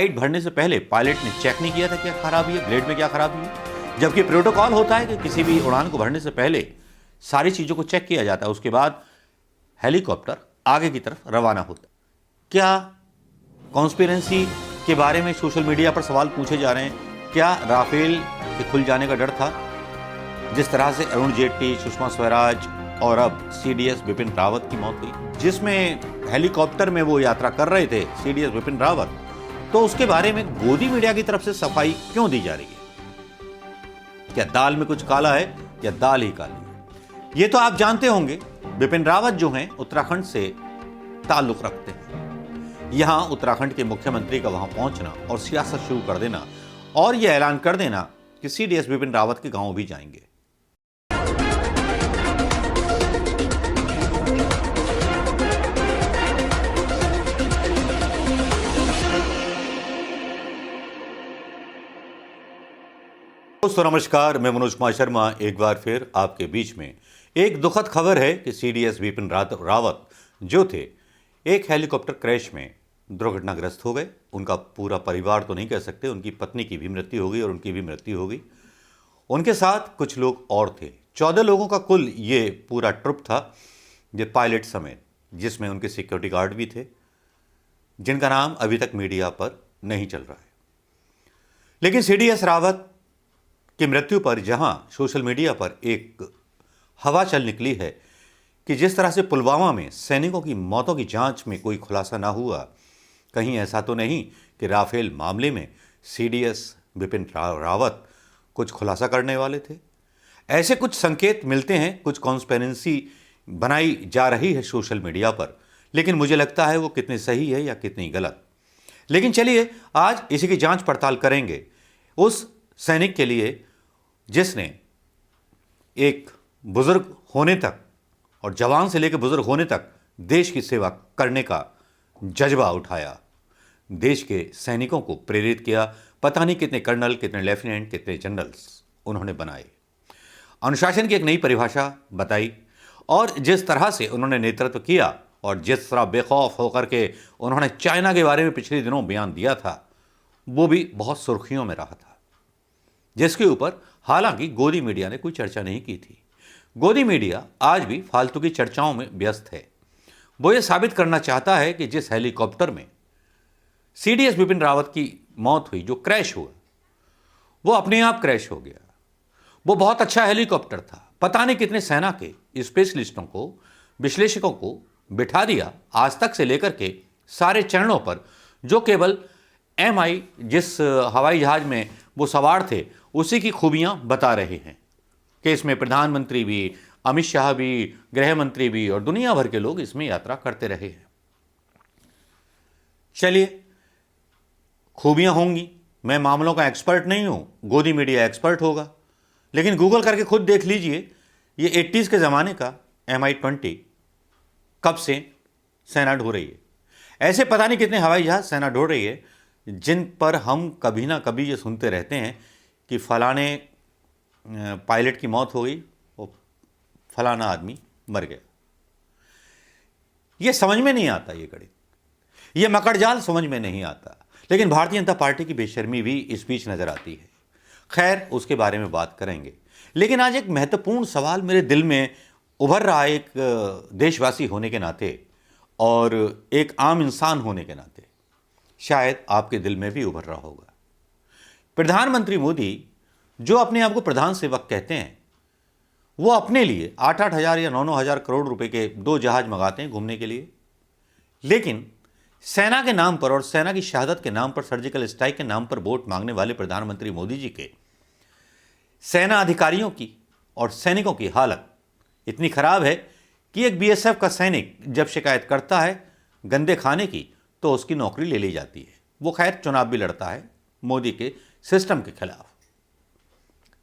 Flight भरने से पहले पायलट ने चेक नहीं किया था क्या खराबी है, ब्लेड में क्या खराबी है, जबकि प्रोटोकॉल होता है कि किसी भी उड़ान को भरने से पहले सारी चीज़ों को चेक किया जाता है, उसके बाद हेलीकॉप्टर आगे की तरफ रवाना होता है। क्या कॉन्स्पिरेंसी के बारे में सोशल मीडिया पर सवाल पूछे जा रहे हैं? क्या राफेल के खुल जाने का डर था? जिस तरह से अरुण जेटली, सुषमा स्वराज और अब सीडीएस बिपिन रावत की मौत हुई, जिसमें हेलीकॉप्टर में वो यात्रा कर रहे थे सीडीएस बिपिन रावत, तो उसके बारे में गोदी मीडिया की तरफ से सफाई क्यों दी जा रही है? क्या दाल में कुछ काला है या दाल ही काली है? ये तो आप जानते होंगे। बिपिन रावत जो हैं उत्तराखंड से ताल्लुक रखते हैं। यहां उत्तराखंड के मुख्यमंत्री का वहां पहुंचना और सियासत शुरू कर देना और यह ऐलान कर देना कि सीडीएस बिपिन रावत के गांव भी जाएंगे। दोस्तों नमस्कार, मैं मनोज कुमार शर्मा एक बार फिर आपके बीच में। एक दुखद खबर है कि सीडीएस बिपिन रावत जो थे एक हेलीकॉप्टर क्रैश में दुर्घटनाग्रस्त हो गए। उनका पूरा परिवार तो नहीं कह सकते, उनकी पत्नी की भी मृत्यु हो गई और उनकी भी मृत्यु हो गई। उनके साथ कुछ लोग और थे। 14 लोगों का कुल ये पूरा ट्रुप था, ये पायलट समेत, जिसमें उनके सिक्योरिटी गार्ड भी थे, जिनका नाम अभी तक मीडिया पर नहीं चल रहा है। लेकिन सीडीएस रावत की मृत्यु पर जहां सोशल मीडिया पर एक हवा चल निकली है कि जिस तरह से पुलवामा में सैनिकों की मौतों की जांच में कोई खुलासा ना हुआ, कहीं ऐसा तो नहीं कि राफेल मामले में सीडीएस बिपिन रावत कुछ खुलासा करने वाले थे? ऐसे कुछ संकेत मिलते हैं, कुछ कॉन्स्पिरेंसी बनाई जा रही है सोशल मीडिया पर, लेकिन मुझे लगता है वो कितनी सही है या कितनी गलत। लेकिन चलिए आज इसी की जांच पड़ताल करेंगे। उस सैनिक के लिए जिसने एक बुजुर्ग होने तक और जवान से लेकर बुजुर्ग होने तक देश की सेवा करने का जज्बा उठाया, देश के सैनिकों को प्रेरित किया। पता नहीं कितने कर्नल, कितने लेफ्टिनेंट, कितने जनरल्स उन्होंने बनाए, अनुशासन की एक नई परिभाषा बताई, और जिस तरह से उन्होंने नेतृत्व किया और जिस तरह बेखौफ होकर के उन्होंने चाइना के बारे में पिछले दिनों बयान दिया था, वो भी बहुत सुर्खियों में रहा था, जिसके ऊपर हालांकि गोदी मीडिया ने कोई चर्चा नहीं की थी। गोदी मीडिया आज भी फालतू की चर्चाओं में व्यस्त है। वो ये साबित करना चाहता है कि जिस हेलीकॉप्टर में सीडीएस बिपिन रावत की मौत हुई, जो क्रैश हुआ, वो अपने आप क्रैश हो गया। वो बहुत अच्छा हेलीकॉप्टर था। पता नहीं कितने सेना के स्पेशलिस्टों को, विश्लेषकों को बिठा दिया आज तक से लेकर के सारे चरणों पर, जो केवल MI जिस हवाई जहाज में वो सवार थे उसी की खूबियां बता रहे हैं कि इसमें प्रधानमंत्री भी, अमित शाह भी, गृह मंत्री भी और दुनिया भर के लोग इसमें यात्रा करते रहे हैं। चलिए, खूबियां होंगी, मैं मामलों का एक्सपर्ट नहीं हूं, गोदी मीडिया एक्सपर्ट होगा, लेकिन गूगल करके खुद देख लीजिए, ये 80s के ज़माने का MI-20 कब से सेना ढो रही है। ऐसे पता नहीं कितने हवाई जहाज सेना ढो रही है, जिन पर हम कभी ना कभी ये सुनते रहते हैं कि फलाने पायलट की मौत हो गई और फलाना आदमी मर गया। ये समझ में नहीं आता, ये गणित, ये मकड़जाल समझ में नहीं आता। लेकिन भारतीय जनता पार्टी की बेशर्मी भी इस बीच नजर आती है। खैर, उसके बारे में बात करेंगे। लेकिन आज एक महत्वपूर्ण सवाल मेरे दिल में उभर रहा है, एक देशवासी होने के नाते और एक आम इंसान होने के नाते, शायद आपके दिल में भी उभर रहा होगा। प्रधानमंत्री मोदी, जो अपने आप को प्रधान सेवक कहते हैं, वो अपने लिए 8-8 हज़ार या 9-9 हज़ार करोड़ रुपए के 2 जहाज मंगाते हैं घूमने के लिए। लेकिन सेना के नाम पर और सेना की शहादत के नाम पर, सर्जिकल स्ट्राइक के नाम पर वोट मांगने वाले प्रधानमंत्री मोदी जी के सेना अधिकारियों की और सैनिकों की हालत इतनी खराब है कि एक BSF का सैनिक जब शिकायत करता है गंदे खाने की, तो उसकी नौकरी ले ली जाती है। वो खैर चुनाव भी लड़ता है मोदी के सिस्टम के खिलाफ।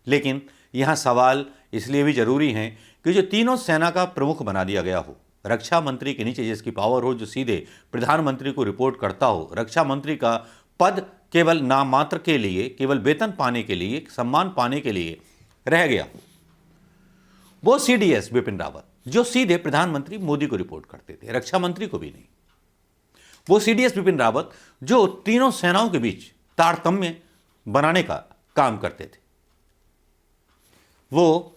लेकिन यहां सवाल इसलिए भी जरूरी है कि जो तीनों सेना का प्रमुख बना दिया गया हो, रक्षा मंत्री के नीचे जिसकी पावर हो, जो सीधे प्रधानमंत्री को रिपोर्ट करता हो, रक्षा मंत्री का पद केवल नाम मात्र के लिए, केवल वेतन पाने के लिए, सम्मान पाने के लिए रह गया हो, वो सीडीएस बिपिन रावत, जो सीधे प्रधानमंत्री मोदी को रिपोर्ट करते थे, रक्षा मंत्री को भी नहीं। वो सीडीएस बिपिन रावत जो तीनों सेनाओं के बीच तारतम्य बनाने का काम करते थे। वो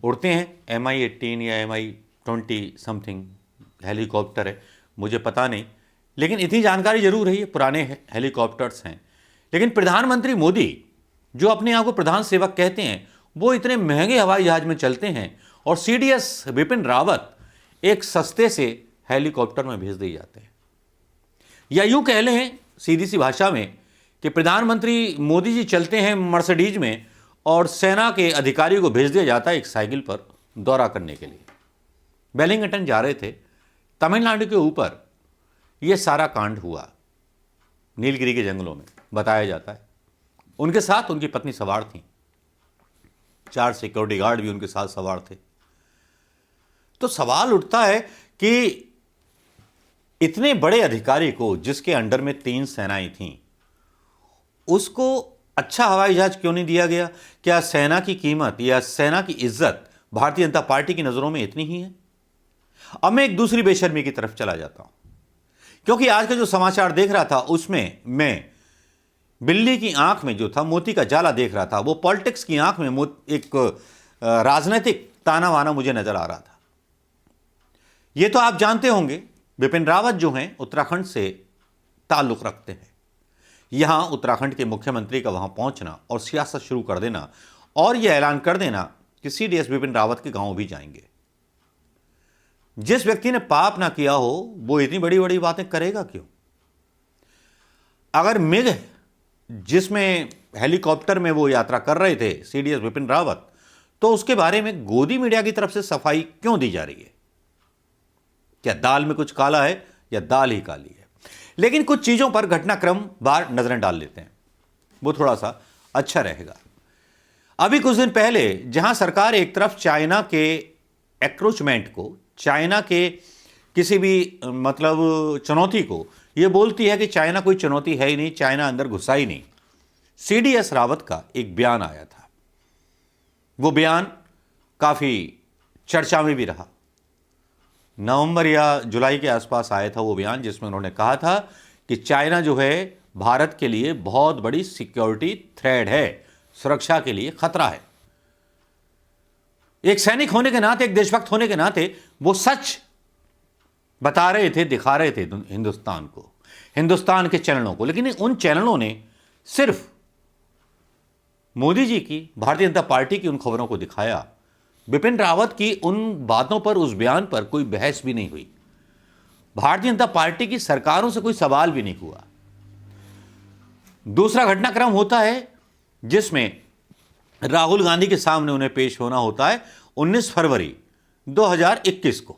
उड़ते हैं Mi-18 या Mi-20 समथिंग हेलीकॉप्टर है, मुझे पता नहीं, लेकिन इतनी जानकारी जरूर है ये पुराने हेलीकॉप्टर्स हैं। लेकिन प्रधानमंत्री मोदी जो अपने आप को प्रधान सेवक कहते हैं, वो इतने महंगे हवाई जहाज में चलते हैं और सीडीएस बिपिन रावत एक सस्ते से हेलीकॉप्टर में भेज दिए जाते हैं। या यूं कह लें सीधी सी भाषा में कि प्रधानमंत्री मोदी जी चलते हैं मर्सिडीज में और सेना के अधिकारी को भेज दिया जाता है एक साइकिल पर दौरा करने के लिए। वेलिंगटन जा रहे थे, तमिलनाडु के ऊपर यह सारा कांड हुआ, नीलगिरी के जंगलों में बताया जाता है। उनके साथ उनकी पत्नी सवार थी, 4 सिक्योरिटी गार्ड भी उनके साथ सवार थे। तो सवाल उठता है कि इतने बड़े अधिकारी को, जिसके अंडर में 3 सेनाएं थीं, उसको अच्छा हवाई जहाज क्यों नहीं दिया गया? क्या सेना की कीमत या सेना की इज्जत भारतीय जनता पार्टी की नजरों में इतनी ही है? अब मैं एक दूसरी बेशर्मी की तरफ चला जाता हूं, क्योंकि आज का जो समाचार देख रहा था उसमें मैं बिल्ली की आंख में जो था मोती का जाला देख रहा था, वो पॉलिटिक्स की आंख में एक राजनीतिक ताना वाना मुझे नजर आ रहा था। ये तो आप जानते होंगे, बिपिन रावत जो हैं उत्तराखंड से ताल्लुक रखते हैं। यहां उत्तराखंड के मुख्यमंत्री का वहां पहुंचना और सियासत शुरू कर देना और यह ऐलान कर देना कि सीडीएस बिपिन रावत के गांव भी जाएंगे। जिस व्यक्ति ने पाप ना किया हो वो इतनी बड़ी बड़ी बातें करेगा क्यों? अगर मिग जिसमें हेलीकॉप्टर में वो यात्रा कर रहे थे सीडीएस बिपिन रावत, तो उसके बारे में गोदी मीडिया की तरफ से सफाई क्यों दी जा रही है? क्या दाल में कुछ काला है या दाल ही काली है? लेकिन कुछ चीजों पर घटनाक्रम बार नजरें डाल लेते हैं, वो थोड़ा सा अच्छा रहेगा। अभी कुछ दिन पहले जहां सरकार एक तरफ चाइना के एक्रोचमेंट को, चाइना के किसी भी मतलब चुनौती को ये बोलती है कि चाइना कोई चुनौती है ही नहीं, चाइना अंदर घुसा ही नहीं, सीडीएस रावत का एक बयान आया था। वो बयान काफी चर्चा में भी रहा। नवंबर या जुलाई के आसपास आया था वो बयान, जिसमें उन्होंने कहा था कि चाइना जो है भारत के लिए बहुत बड़ी सिक्योरिटी थ्रेट है, सुरक्षा के लिए खतरा है। एक सैनिक होने के नाते, एक देशभक्त होने के नाते वो सच बता रहे थे, दिखा रहे थे हिंदुस्तान को, हिंदुस्तान के चैनलों को। लेकिन उन चैनलों ने सिर्फ मोदी जी की, भारतीय जनता पार्टी की उन खबरों को दिखाया। बिपिन रावत की उन बातों पर, उस बयान पर कोई बहस भी नहीं हुई। भारतीय जनता पार्टी की सरकारों से कोई सवाल भी नहीं हुआ। दूसरा घटनाक्रम होता है जिसमें राहुल गांधी के सामने उन्हें पेश होना होता है 19 फरवरी 2021 को,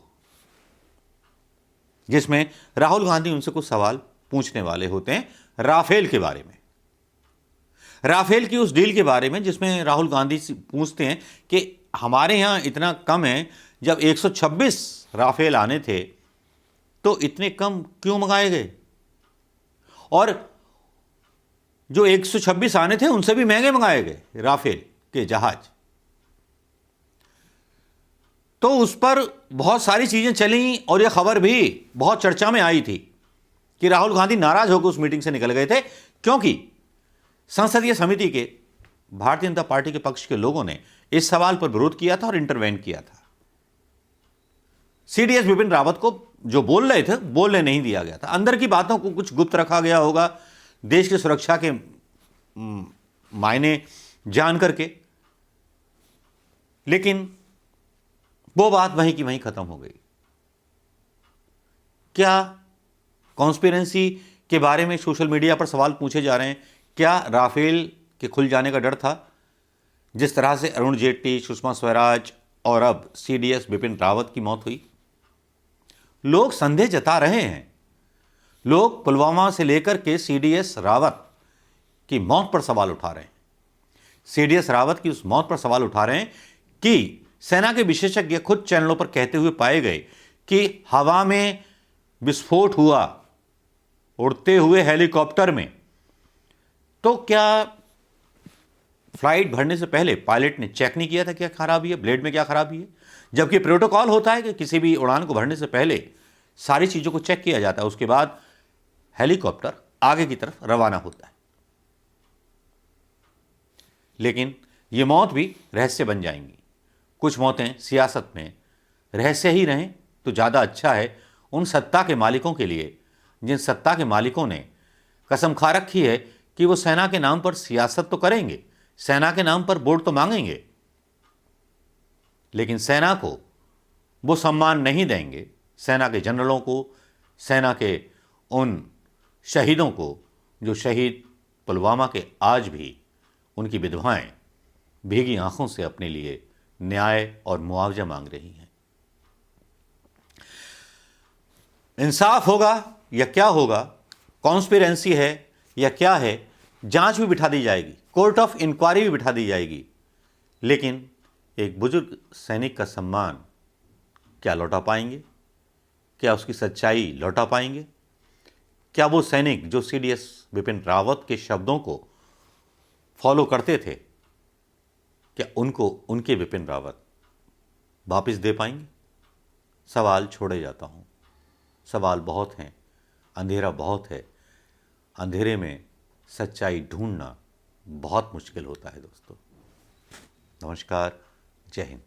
जिसमें राहुल गांधी उनसे कुछ सवाल पूछने वाले होते हैं राफेल के बारे में, राफेल की उस डील के बारे में, जिसमें राहुल गांधी से पूछते हैं कि हमारे यहां इतना कम है, जब 126 राफेल आने थे तो इतने कम क्यों मंगाए गए, और जो 126 आने थे उनसे भी महंगे मंगाए गए राफेल के जहाज। तो उस पर बहुत सारी चीजें चली और यह खबर भी बहुत चर्चा में आई थी कि राहुल गांधी नाराज होकर उस मीटिंग से निकल गए थे, क्योंकि संसदीय समिति के भारतीय जनता पार्टी के पक्ष के लोगों ने इस सवाल पर विरोध किया था और इंटरवेन किया था। सीडीएस बिपिन रावत को जो बोल रहे थे बोलने नहीं दिया गया था, अंदर की बातों को कुछ गुप्त रखा गया होगा, देश की सुरक्षा के मायने जान करके, लेकिन वो बात वहीं की वहीं खत्म हो गई। क्या कॉन्स्पिरेंसी के बारे में सोशल मीडिया पर सवाल पूछे जा रहे हैं? क्या राफेल के खुल जाने का डर था? जिस तरह से अरुण जेटली, सुषमा स्वराज और अब सीडीएस बिपिन रावत की मौत हुई, लोग संदेह जता रहे हैं। लोग पुलवामा से लेकर के सीडीएस रावत की मौत पर सवाल उठा रहे हैं। सीडीएस रावत की उस मौत पर सवाल उठा रहे हैं कि सेना के विशेषज्ञ खुद चैनलों पर कहते हुए पाए गए कि हवा में विस्फोट हुआ उड़ते हुए हेलीकॉप्टर में, तो क्या फ्लाइट भरने से पहले पायलट ने चेक नहीं किया था क्या खराबी है, ब्लेड में क्या खराबी है? जबकि प्रोटोकॉल होता है कि किसी भी उड़ान को भरने से पहले सारी चीज़ों को चेक किया जाता है, उसके बाद हेलीकॉप्टर आगे की तरफ रवाना होता है। लेकिन ये मौत भी रहस्य बन जाएंगी। कुछ मौतें सियासत में रहस्य ही रहें तो ज़्यादा अच्छा है उन सत्ता के मालिकों के लिए, जिन सत्ता के मालिकों ने कसम खा रखी है कि वो सेना के नाम पर सियासत तो करेंगे, सेना के नाम पर वोट तो मांगेंगे, लेकिन सेना को वो सम्मान नहीं देंगे, सेना के जनरलों को, सेना के उन शहीदों को जो शहीद पुलवामा के आज भी उनकी विधवाएं भीगी आंखों से अपने लिए न्याय और मुआवजा मांग रही हैं। इंसाफ होगा या क्या होगा, कॉन्स्पिरेंसी है या क्या है, जांच भी बिठा दी जाएगी, कोर्ट ऑफ इंक्वायरी भी बिठा दी जाएगी, लेकिन एक बुजुर्ग सैनिक का सम्मान क्या लौटा पाएंगे? क्या उसकी सच्चाई लौटा पाएंगे? क्या वो सैनिक जो सीडीएस विपिन रावत के शब्दों को फॉलो करते थे, क्या उनको उनके विपिन रावत वापस दे पाएंगे? सवाल छोड़े जाता हूँ। सवाल बहुत हैं, अंधेरा बहुत है, अंधेरे में सच्चाई ढूंढना बहुत मुश्किल होता है दोस्तों। नमस्कार, जय हिंद।